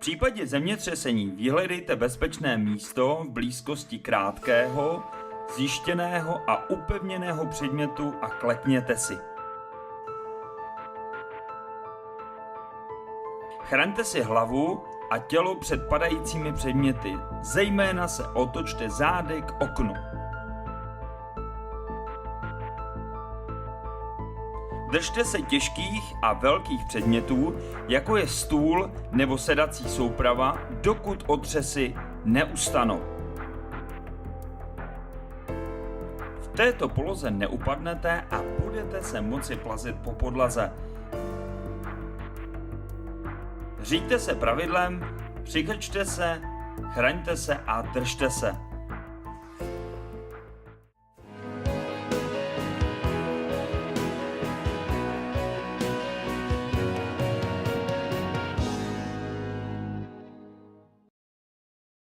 případě zemětřesení vyhledejte bezpečné místo v blízkosti krátkého, zjištěného a upevněného předmětu a klekněte si. Chraňte si hlavu a tělo před padajícími předměty, zejména se otočte zády k oknu. Držte se těžkých a velkých předmětů, jako je stůl nebo sedací souprava, dokud otřesy neustanou. V této poloze neupadnete a budete se moci plazit po podlaze. Říďte se pravidlem, přikrčte se, chraňte se a držte se.